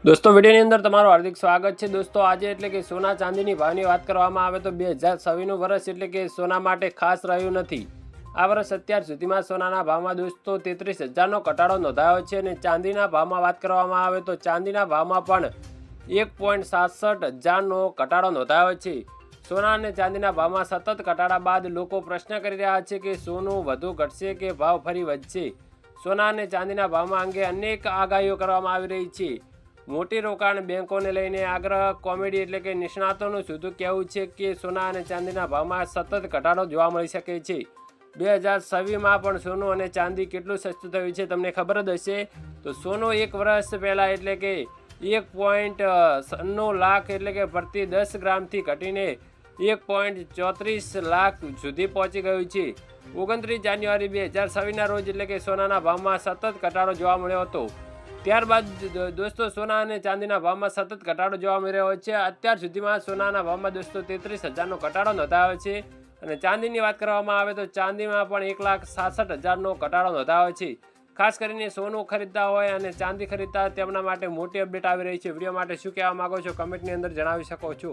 दोस्तों वीडियोની અંદર તમારું હાર્દિક સ્વાગત છે। દોસ્તો આજે એટલે કે સોના ચાંદીની ભાવની વાત કરવામાં આવે તો 2026નું વર્ષ એટલે કે સોના માટે ખાસ રહ્યું નથી। આ વર્ષ અત્યાર સુધીમાં સોનાના ભાવમાં દોસ્તો 33,000નો ઘટાડો નોંધાયો છે અને ચાંદીના ભાવમાં વાત કરવામાં આવે તો ચાંદીના ભાવમાં પણ 1,67,000નો ઘટાડો નોંધાયો છે। સોના અને ચાંદીના ભાવમાં સતત ઘટાડા બાદ લોકો પ્રશ્ન કરી રહ્યા છે કે સોનું વધુ ઘટશે કે ભાવ ફરી વધશે। સોના અને ચાંદીના ભાવમાં અંગે અનેક આગાહીઓ કરવામાં આવી રહી છે। મોટી રોકાણ બેંકોને લઈને આગ્રહ કોમેડી એટલે કે નિષ્ણાતોનું સીધું કહેવું છે કે સોના અને ચાંદીના ભાવમાં સતત ઘટાડો જોવા મળી શકે છે। 2026માં પણ સોનું અને ચાંદી કેટલું સસ્તું થયું છે તમને ખબર જ હશે। તો સોનું એક વર્ષ પહેલાં એટલે કે 1.96 લાખ એટલે કે પ્રતિ 10 ગ્રામથી ઘટીને 1.34 લાખ સુધી પહોંચી ગયું છે। 29 જાન્યુઆરી 2026ના રોજ એટલે કે સોનાના ભાવમાં સતત ઘટાડો જોવા મળ્યો હતો। ત્યારબાદ દોસ્તો સોના અને ચાંદીના ભાવમાં સતત ઘટાડો જોવા મળી રહ્યો છે। અત્યાર સુધીમાં સોનાના ભાવમાં દોસ્તો 33,000નો ઘટાડો નોંધાયો છે અને ચાંદીની વાત કરવામાં આવે તો ચાંદીમાં પણ 1,67,000નો ઘટાડો નોંધાયો છે। ખાસ કરીને સોનું ખરીદતા હોય અને ચાંદી ખરીદતા તેમના માટે મોટી અપડેટ આવી રહી છે। વિડીયો માટે શું કહેવા માંગો છો કમેન્ટની અંદર જણાવી શકો છો।